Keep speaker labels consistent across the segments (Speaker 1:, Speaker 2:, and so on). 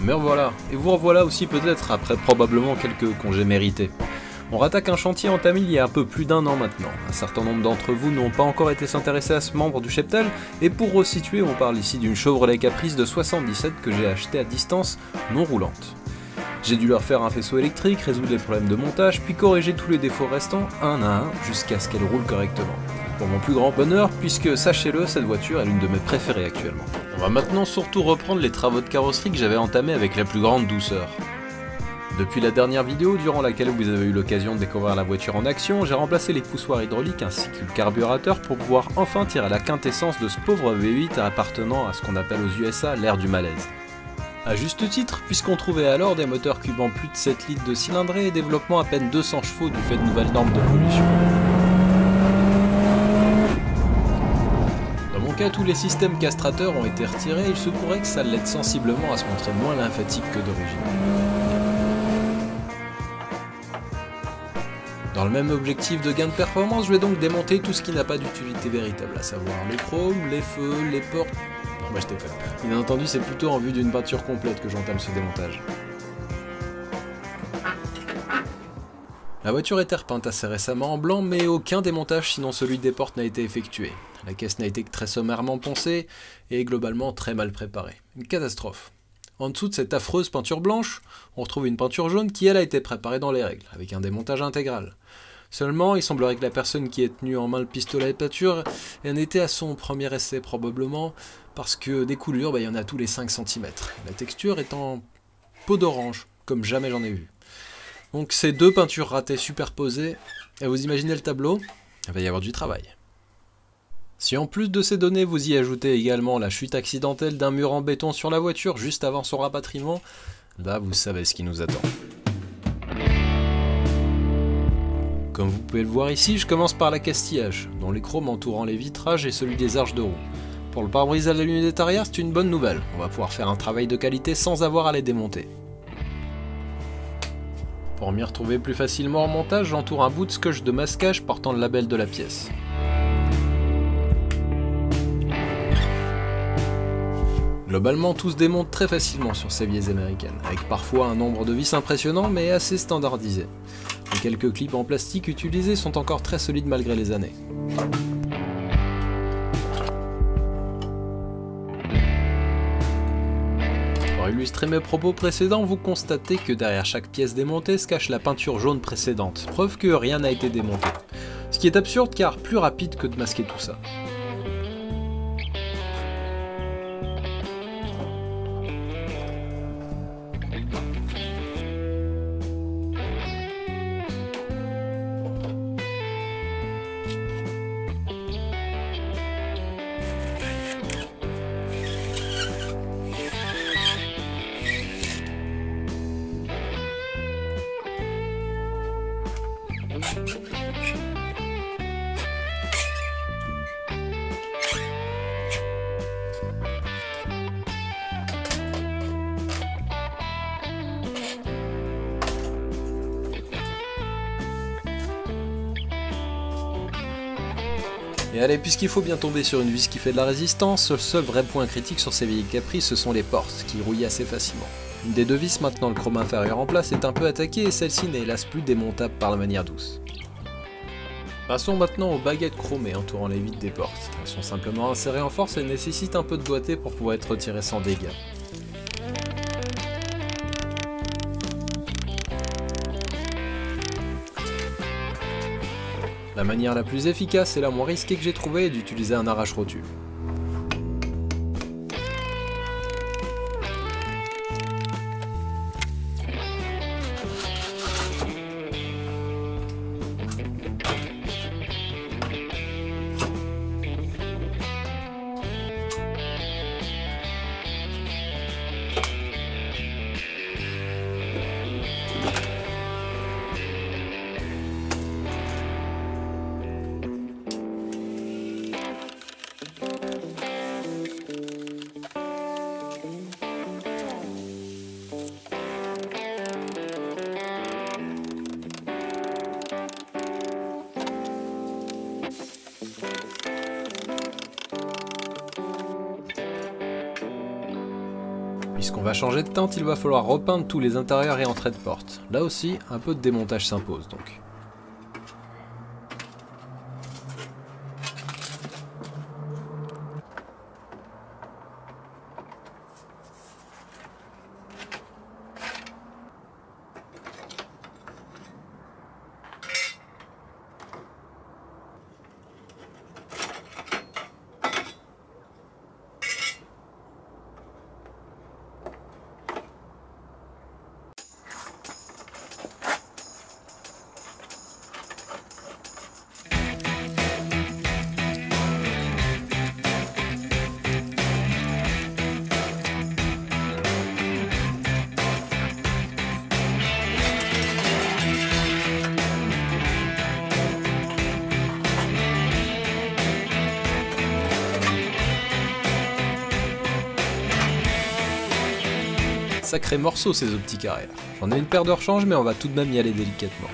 Speaker 1: Me revoilà, et vous revoilà aussi peut-être après probablement quelques congés mérités. On rattaque un chantier entamé il y a un peu plus d'1 an maintenant. Un certain nombre d'entre vous n'ont pas encore été s'intéresser à ce membre du cheptel, et pour resituer, on parle ici d'une Chevrolet Caprice de 77 que j'ai achetée à distance non roulante. J'ai dû leur faire un faisceau électrique, résoudre les problèmes de montage, puis corriger tous les défauts restants un à un jusqu'à ce qu'elle roule correctement. Pour mon plus grand bonheur, puisque sachez-le, cette voiture est l'une de mes préférées actuellement. On va maintenant surtout reprendre les travaux de carrosserie que j'avais entamés avec la plus grande douceur. Depuis la dernière vidéo, durant laquelle vous avez eu l'occasion de découvrir la voiture en action, j'ai remplacé les poussoirs hydrauliques ainsi que le carburateur pour pouvoir enfin tirer la quintessence de ce pauvre V8 appartenant à ce qu'on appelle aux USA l'ère du malaise. A juste titre, puisqu'on trouvait alors des moteurs cubant plus de 7 litres de cylindrée et développement à peine 200 chevaux du fait de nouvelles normes de pollution. Dans mon cas, tous les systèmes castrateurs ont été retirés et il se pourrait que ça l'aide sensiblement à se montrer moins lymphatique que d'origine. Dans le même objectif de gain de performance, je vais donc démonter tout ce qui n'a pas d'utilité véritable, à savoir les chromes, les feux, les portes... Non bah je déconne. Bien entendu, c'est plutôt en vue d'une peinture complète que j'entame ce démontage. La voiture était repeinte assez récemment en blanc, mais aucun démontage sinon celui des portes n'a été effectué. La caisse n'a été que très sommairement poncée et globalement très mal préparée. Une catastrophe. En dessous de cette affreuse peinture blanche, on retrouve une peinture jaune qui elle a été préparée dans les règles, avec un démontage intégral. Seulement, il semblerait que la personne qui ait tenu en main le pistolet de peinture en était à son premier essai probablement, parce que des coulures, il y en a tous les 5 cm. La texture est en peau d'orange, comme jamais j'en ai vu. Donc ces deux peintures ratées superposées, et vous imaginez le tableau, il va y avoir du travail. Si en plus de ces données vous y ajoutez également la chute accidentelle d'un mur en béton sur la voiture juste avant son rapatriement, là vous savez ce qui nous attend. Comme vous pouvez le voir ici, je commence par l'accastillage, dont les chromes entourant les vitrages et celui des arches de roue. Pour le pare-brise à la lunette arrière, c'est une bonne nouvelle, on va pouvoir faire un travail de qualité sans avoir à les démonter. Pour m'y retrouver plus facilement en montage, j'entoure un bout de scotch de masquage portant le label de la pièce. Globalement, tout se démonte très facilement sur ces vieilles américaines, avec parfois un nombre de vis impressionnant mais assez standardisé. Les quelques clips en plastique utilisés sont encore très solides malgré les années. Pour illustrer mes propos précédents, vous constatez que derrière chaque pièce démontée se cache la peinture jaune précédente, preuve que rien n'a été démonté. Ce qui est absurde car plus rapide que de masquer tout ça. Et allez, puisqu'il faut bien tomber sur une vis qui fait de la résistance, le seul vrai point critique sur ces vieilles Caprices, ce sont les portes, qui rouillent assez facilement. Une des deux vis, maintenant le chrome inférieur en place, est un peu attaquée et celle-ci n'est hélas plus démontable par la manière douce. Passons maintenant aux baguettes chromées entourant les vitres des portes. Elles sont simplement insérées en force et nécessitent un peu de doigté pour pouvoir être retirées sans dégâts. La manière la plus efficace et la moins risquée que j'ai trouvée est d'utiliser un arrache-rotule. Puisqu'on va changer de teinte, il va falloir repeindre tous les intérieurs et entrées de porte. Là aussi, un peu de démontage s'impose donc. Sacré morceau ces optiques carrés là. J'en ai une paire de rechange mais on va tout de même y aller délicatement.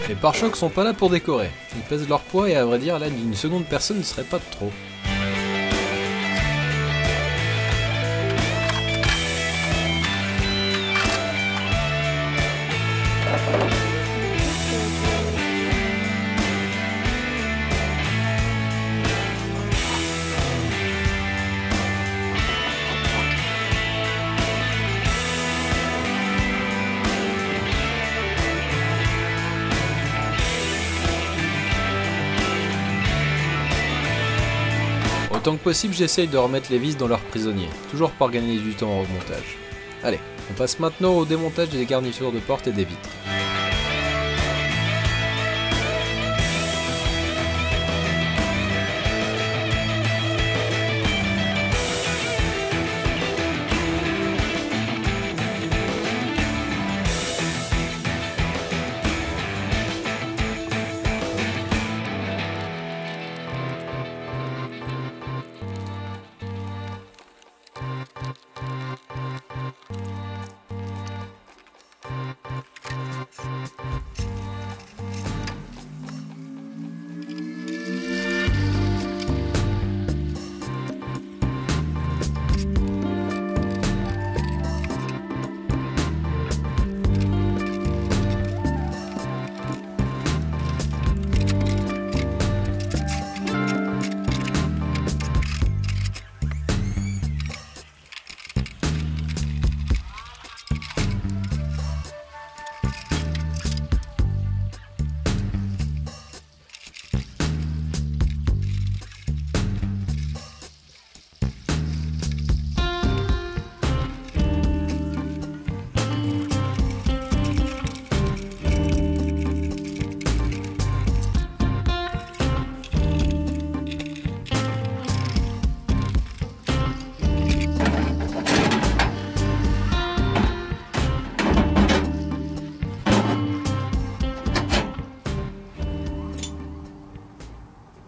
Speaker 1: Les pare-chocs sont pas là pour décorer, ils pèsent leur poids et à vrai dire l'aide d'une seconde personne ne serait pas de trop. Autant que possible, j'essaye de remettre les vis dans leurs prisonniers, toujours pour gagner du temps au remontage. Allez, on passe maintenant au démontage des garnitures de porte et des vitres.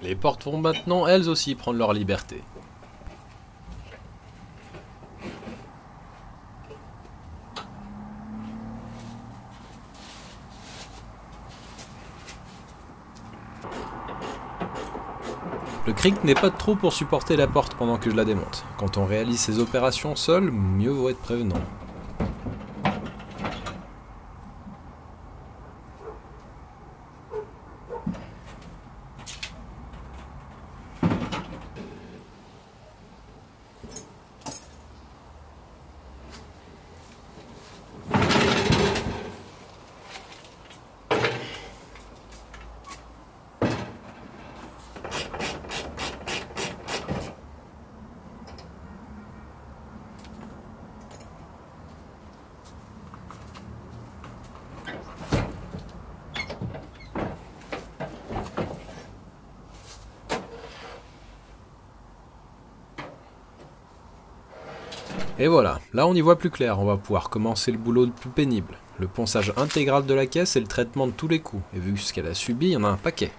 Speaker 1: Les portes vont maintenant elles aussi prendre leur liberté. Le cric n'est pas de trop pour supporter la porte pendant que je la démonte. Quand on réalise ces opérations seul, mieux vaut être prévenant. Et voilà, là on y voit plus clair, on va pouvoir commencer le boulot le plus pénible. Le ponçage intégral de la caisse et le traitement de tous les coups, et vu ce qu'elle a subi, il y en a un paquet.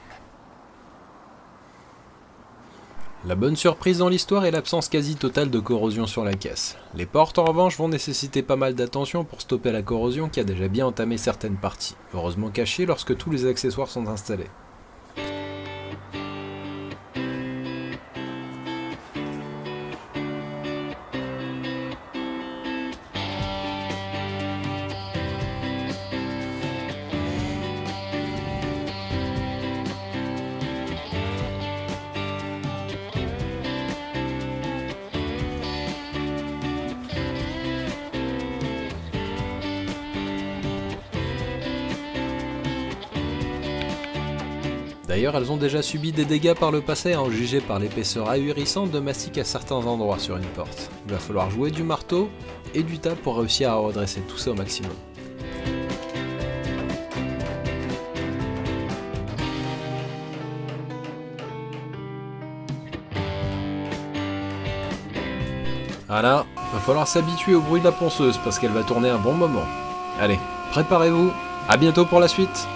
Speaker 1: La bonne surprise dans l'histoire est l'absence quasi totale de corrosion sur la caisse. Les portes en revanche vont nécessiter pas mal d'attention pour stopper la corrosion qui a déjà bien entamé certaines parties, heureusement cachées lorsque tous les accessoires sont installés. D'ailleurs, elles ont déjà subi des dégâts par le passé à en juger par l'épaisseur ahurissante de mastic à certains endroits sur une porte. Il va falloir jouer du marteau et du tas pour réussir à redresser tout ça au maximum. Voilà, va falloir s'habituer au bruit de la ponceuse parce qu'elle va tourner un bon moment. Allez, préparez-vous, à bientôt pour la suite!